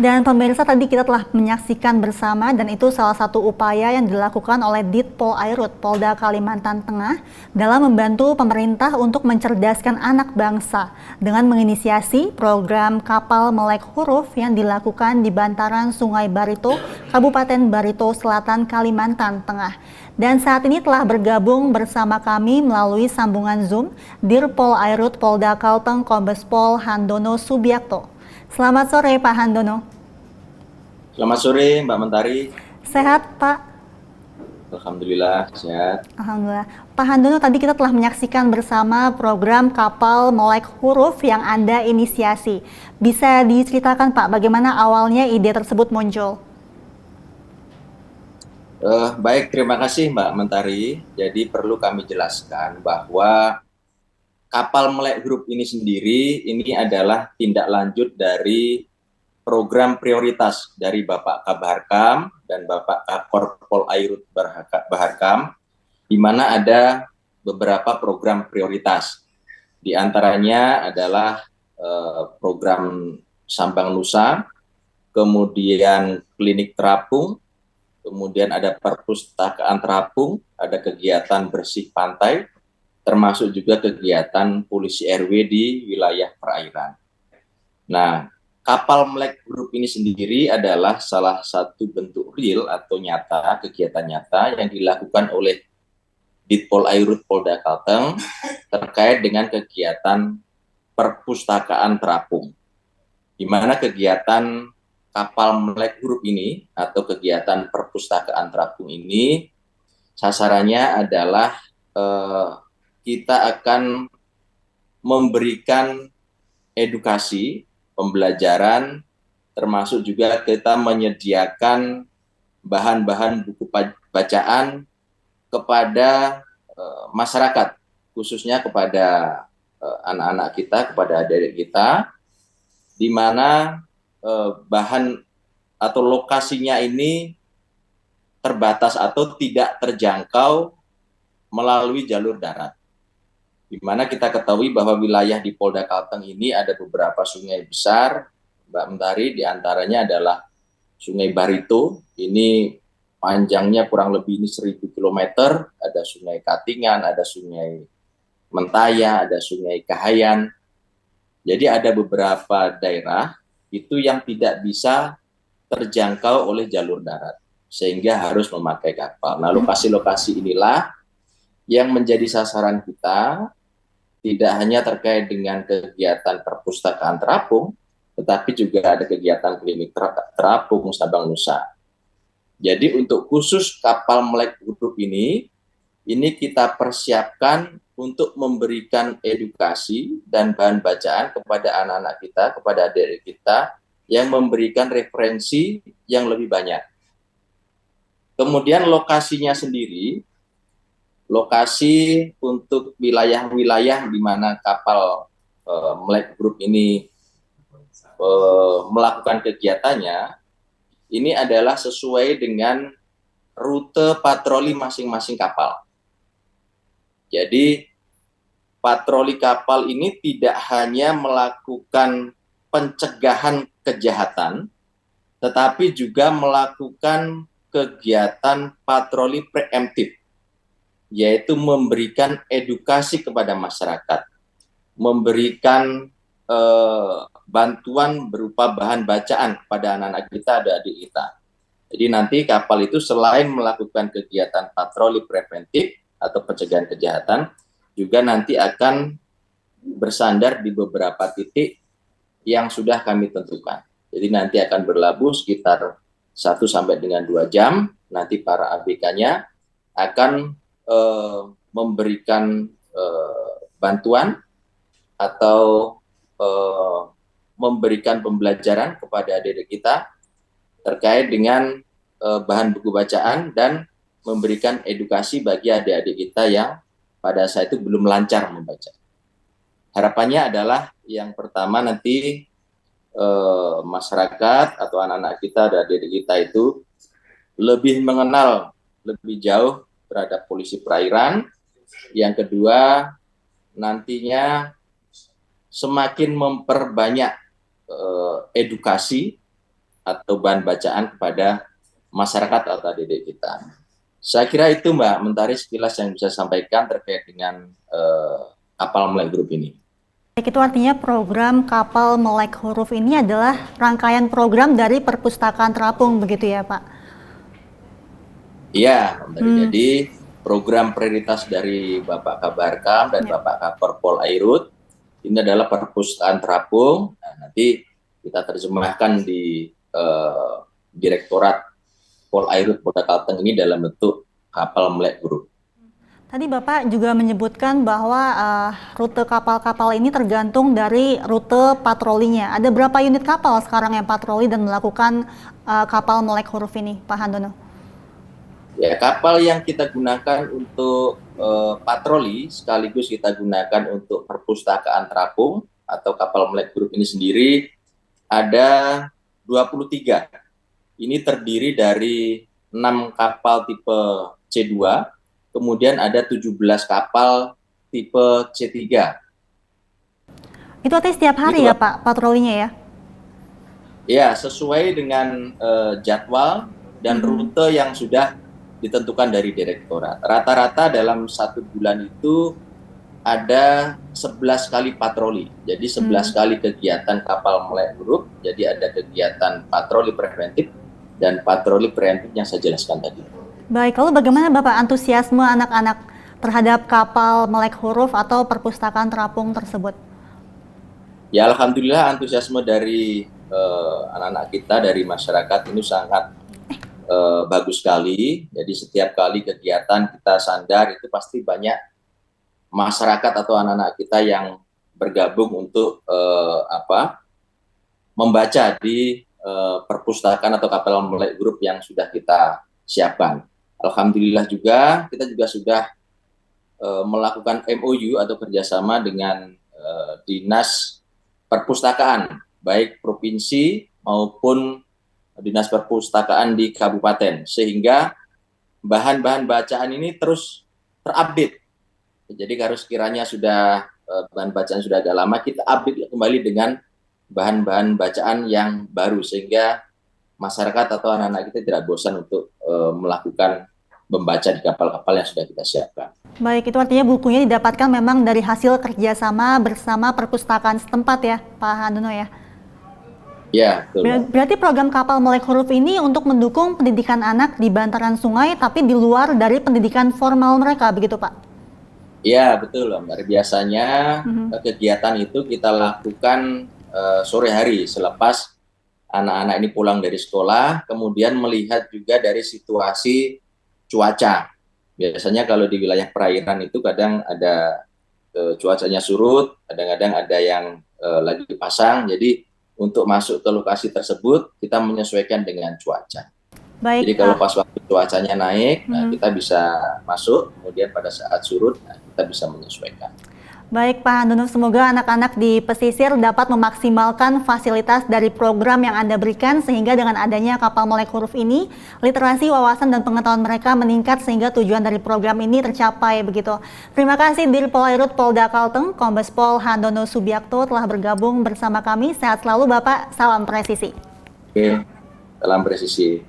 Dan pemirsa, tadi kita telah menyaksikan bersama dan itu salah satu upaya yang dilakukan oleh Ditpol Airut Polda Kalimantan Tengah dalam membantu pemerintah untuk mencerdaskan anak bangsa dengan menginisiasi program kapal melek huruf yang dilakukan di bantaran Sungai Barito, Kabupaten Barito Selatan, Kalimantan Tengah. Dan saat ini telah bergabung bersama kami melalui sambungan Zoom Dirpol Airut Polda Kalteng Kombes Pol Handono Subiakto. Selamat sore Pak Handono. Selamat sore Mbak Mentari. Sehat Pak? Alhamdulillah sehat. Alhamdulillah. Pak Handono, tadi kita telah menyaksikan bersama program kapal melek huruf yang Anda inisiasi. Bisa diceritakan Pak bagaimana awalnya ide tersebut muncul? Baik, terima kasih Mbak Mentari. Jadi perlu kami jelaskan bahwa kapal melek huruf ini sendiri ini adalah tindak lanjut dari program prioritas dari Bapak Kabaharkam dan Bapak Korpol Airut Baharkam, di mana ada beberapa program prioritas. Di antaranya adalah program Sambang Nusa, kemudian klinik terapung, kemudian ada perpustakaan terapung, ada kegiatan bersih pantai, termasuk juga kegiatan polisi RW di wilayah perairan. Nah, kapal melek huruf ini sendiri adalah salah satu bentuk real atau nyata, kegiatan nyata yang dilakukan oleh Ditpol Airut Polda Kalteng terkait dengan kegiatan perpustakaan terapung, di mana kegiatan kapal melek huruf ini atau kegiatan perpustakaan terapung ini sasarannya adalah kita akan memberikan edukasi, pembelajaran, termasuk juga kita menyediakan bahan-bahan buku bacaan kepada masyarakat, khususnya kepada anak-anak kita, kepada adik-adik kita, di mana bahan atau lokasinya ini terbatas atau tidak terjangkau melalui jalur darat. Di mana kita ketahui bahwa wilayah di Polda Kalteng ini ada beberapa sungai besar, Mbak Mentari, diantaranya adalah Sungai Barito, ini panjangnya kurang lebih ini 1000 km, ada Sungai Katingan, ada Sungai Mentaya, ada Sungai Kahayan. Jadi ada beberapa daerah itu yang tidak bisa terjangkau oleh jalur darat, sehingga harus memakai kapal. Nah, lokasi-lokasi inilah yang menjadi sasaran kita, tidak hanya terkait dengan kegiatan perpustakaan terapung, tetapi juga ada kegiatan klinik terapung Sabang Nusa. Jadi untuk khusus kapal melek huruf ini kita persiapkan untuk memberikan edukasi dan bahan bacaan kepada anak-anak kita, kepada adik-adik kita, yang memberikan referensi yang lebih banyak. Kemudian lokasinya sendiri, lokasi untuk wilayah-wilayah di mana kapal melek huruf ini melakukan kegiatannya, ini adalah sesuai dengan rute patroli masing-masing kapal. Jadi patroli kapal ini tidak hanya melakukan pencegahan kejahatan, tetapi juga melakukan kegiatan patroli preemptif, yaitu memberikan edukasi kepada masyarakat, memberikan bantuan berupa bahan bacaan kepada anak-anak kita, adik-adik kita. Jadi nanti kapal itu selain melakukan kegiatan patroli preventif atau pencegahan kejahatan, juga nanti akan bersandar di beberapa titik yang sudah kami tentukan. Jadi nanti akan berlabuh sekitar 1 sampai dengan 2 jam, nanti para ABK-nya akan memberikan bantuan atau memberikan pembelajaran kepada adik-adik kita terkait dengan bahan buku bacaan dan memberikan edukasi bagi adik-adik kita yang pada saat itu belum lancar membaca. Harapannya adalah yang pertama nanti masyarakat atau anak-anak kita dan adik-adik kita itu lebih mengenal lebih jauh terhadap polisi perairan. Yang kedua, nantinya semakin memperbanyak edukasi atau bahan bacaan kepada masyarakat atau adik-adik kita. Saya kira itu Mbak Mentari sekilas yang bisa sampaikan terkait dengan kapal melek grup ini. Baik, itu artinya program Kapal Melek Huruf ini adalah rangkaian program dari Perpustakaan Terapung, begitu ya Pak? Iya, jadi program prioritas dari Bapak Kabarkam dan Bapak Kapor Pol Airut ini adalah Perpustakaan Terapung. Nah, nanti kita terjemahkan di Direktorat Pol Airut Polda Kalteng ini dalam bentuk Kapal Melek Group. Tadi Bapak juga menyebutkan bahwa rute kapal-kapal ini tergantung dari rute patrolinya. Ada berapa unit kapal sekarang yang patroli dan melakukan kapal melek huruf ini, Pak Handono? Ya, kapal yang kita gunakan untuk patroli sekaligus kita gunakan untuk perpustakaan terapung atau kapal melek grup ini sendiri ada 23. Ini terdiri dari 6 kapal tipe C2, kemudian ada 17 kapal tipe C3. Itu artinya setiap hari ya Pak patrolinya ya? Ya, sesuai dengan jadwal dan rute yang sudah ditentukan dari direktorat. Rata-rata dalam 1 bulan itu ada 11 kali patroli. Jadi 11 kali kegiatan kapal melek grup. Jadi ada kegiatan patroli preventif dan patroli preventif yang saya jelaskan tadi. Baik, lalu bagaimana Bapak antusiasme anak-anak terhadap kapal melek huruf atau perpustakaan terapung tersebut? Ya, alhamdulillah antusiasme dari anak-anak kita, dari masyarakat ini sangat bagus sekali. Jadi setiap kali kegiatan kita sandar itu pasti banyak masyarakat atau anak-anak kita yang bergabung untuk membaca di perpustakaan atau kapal melek grup yang sudah kita siapkan. Alhamdulillah juga kita juga sudah melakukan MOU atau kerjasama dengan dinas perpustakaan baik provinsi maupun dinas perpustakaan di kabupaten, sehingga bahan-bahan bacaan ini terus terupdate. Jadi kalau sekiranya sudah bahan bacaan sudah agak lama, kita update kembali dengan bahan-bahan bacaan yang baru, sehingga masyarakat atau anak-anak kita tidak bosan untuk melakukan membaca di kapal-kapal yang sudah kita siapkan. Baik, itu artinya bukunya didapatkan memang dari hasil kerjasama bersama perpustakaan setempat ya, Pak Handono ya? Ya, betul. Berarti program kapal melek huruf ini untuk mendukung pendidikan anak di bantaran sungai, tapi di luar dari pendidikan formal mereka, begitu Pak? Ya, betul, Mbak. Biasanya kegiatan itu kita lakukan sore hari selepas anak-anak ini pulang dari sekolah, kemudian melihat juga dari situasi cuaca. Biasanya kalau di wilayah perairan itu kadang ada cuacanya surut, kadang-kadang ada yang lagi pasang, jadi untuk masuk ke lokasi tersebut kita menyesuaikan dengan cuaca. Baik, jadi kalau pas waktu cuacanya naik, nah, kita bisa masuk, kemudian pada saat surut nah, kita bisa menyesuaikan. Baik Pak Handono, semoga anak-anak di pesisir dapat memaksimalkan fasilitas dari program yang Anda berikan, sehingga dengan adanya kapal melek huruf ini, literasi, wawasan, dan pengetahuan mereka meningkat sehingga tujuan dari program ini tercapai begitu. Terima kasih Dirpol Airut Polda Kalteng, Kombes Pol Handono Subiakto telah bergabung bersama kami. Sehat selalu Bapak, salam presisi. Oke, salam presisi.